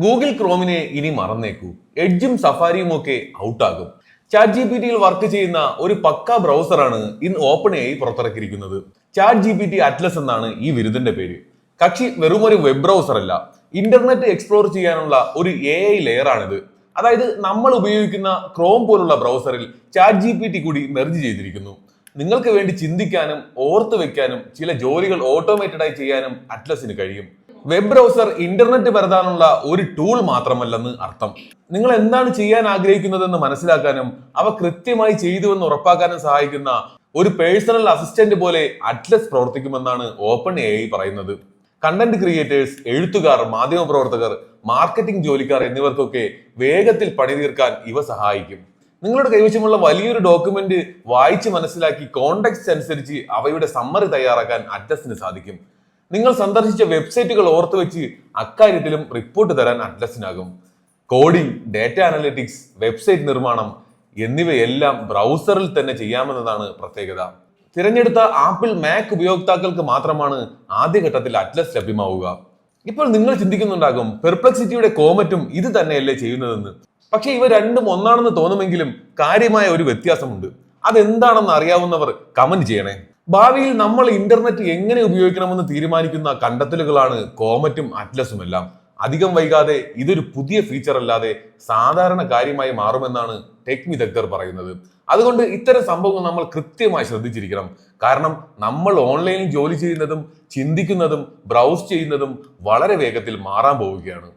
Google ക്രോമിനെ ഇനി മറന്നേക്കൂ. എഡ്ജും സഫാരിയും ഒക്കെ ഔട്ടാകും. ചാറ്റ് ജി പി ടിയിൽ വർക്ക് ചെയ്യുന്ന ഒരു പക്ക ബ്രൗസറാണ് ഇന്ന് ഓപ്പൺ എ ഐ പുറത്തിറക്കിയിരിക്കുന്നത്. Chat G P T atlas എന്നാണ് ഈ വിരുദിന്റെ പേര്. കക്ഷി വെറുമൊരു വെബ് ബ്രൗസർ അല്ല, ഇന്റർനെറ്റ് എക്സ്പ്ലോർ ചെയ്യാനുള്ള ഒരു എ ഐ ലെയർ ആണിത്. അതായത് നമ്മൾ ഉപയോഗിക്കുന്ന ക്രോം പോലുള്ള ബ്രൗസറിൽ ചാറ്റ് ജി പി ടി കൂടി മെർജ് ചെയ്തിരിക്കുന്നു. നിങ്ങൾക്ക് വേണ്ടി ചിന്തിക്കാനും ഓർത്തു വെക്കാനും ചില ജോലികൾ ഓട്ടോമേറ്റഡ് ആയി ചെയ്യാനും അറ്റ്ലസിന് കഴിയും. വെബ് ബ്രൗസർ ഇന്റർനെറ്റ് പരതാനുള്ള ഒരു ടൂൾ മാത്രമല്ലെന്ന് അർത്ഥം. നിങ്ങൾ എന്താണ് ചെയ്യാൻ ആഗ്രഹിക്കുന്നതെന്ന് മനസ്സിലാക്കാനും അവ കൃത്യമായി ചെയ്തുവെന്ന് ഉറപ്പാക്കാനും സഹായിക്കുന്ന ഒരു പേഴ്സണൽ അസിസ്റ്റന്റ് പോലെ അറ്റ്ലസ് പ്രവർത്തിക്കുമെന്നാണ് ഓപ്പൺ എ ഐ പറയുന്നത്. കണ്ടന്റ് ക്രിയേറ്റേഴ്സ്, എഴുത്തുകാർ, മാധ്യമപ്രവർത്തകർ, മാർക്കറ്റിംഗ് ജോലിക്കാർ എന്നിവർക്കൊക്കെ വേഗത്തിൽ പണി തീർക്കാൻ ഇവ സഹായിക്കും. നിങ്ങളുടെ കൈവശമുള്ള വലിയൊരു ഡോക്യുമെന്റ് വായിച്ച് മനസ്സിലാക്കി കോണ്ടെക്സ്റ്റ് അനുസരിച്ച് അവയുടെ സമ്മറി തയ്യാറാക്കാൻ അറ്റ്ലസിന് സാധിക്കും. നിങ്ങൾ സന്ദർശിച്ച വെബ്സൈറ്റുകൾ ഓർത്തുവെച്ച് അക്കാര്യത്തിലും റിപ്പോർട്ട് തരാൻ അറ്റ്ലസിനാകും. കോഡിംഗ്, ഡാറ്റ അനലിറ്റിക്സ്, വെബ്സൈറ്റ് നിർമ്മാണം എന്നിവയെല്ലാം ബ്രൗസറിൽ തന്നെ ചെയ്യാമെന്നതാണ് പ്രത്യേകത. തിരഞ്ഞെടുത്ത ആപ്പിൾ, മാക് ഉപയോക്താക്കൾക്ക് മാത്രമാണ് ആദ്യഘട്ടത്തിൽ അറ്റ്ലസ് ലഭ്യമാവുക. ഇപ്പോൾ നിങ്ങൾ ചിന്തിക്കുന്നുണ്ടാകും, പെർപ്ലക്സിറ്റിയുടെ കോമറ്റും ഇത് തന്നെയല്ലേ ചെയ്യുന്നതെന്ന്. പക്ഷെ ഇവ രണ്ടും ഒന്നാണെന്ന് തോന്നുമെങ്കിലും കാര്യമായ ഒരു വ്യത്യാസമുണ്ട്. അതെന്താണെന്ന് അറിയാവുന്നവർ കമന്റ് ചെയ്യണേ. ഭാവിയിൽ നമ്മൾ ഇന്റർനെറ്റ് എങ്ങനെ ഉപയോഗിക്കണമെന്ന് തീരുമാനിക്കുന്ന കണ്ടെത്തലുകളാണ് കോമറ്റും അറ്റ്ലസും എല്ലാം. അധികം വൈകാതെ ഇതൊരു പുതിയ ഫീച്ചർ അല്ലാതെ സാധാരണ കാര്യമായി മാറുമെന്നാണ് ടെക് വിദഗ്ധർ പറയുന്നത്. അതുകൊണ്ട് ഇത്തരം സംഭവങ്ങൾ നമ്മൾ കൃത്യമായി ശ്രദ്ധിച്ചിരിക്കണം. കാരണം നമ്മൾ ഓൺലൈനിൽ ജോലി ചെയ്യുന്നതും ചിന്തിക്കുന്നതും ബ്രൗസ് ചെയ്യുന്നതും വളരെ വേഗത്തിൽ മാറാൻ പോവുകയാണ്.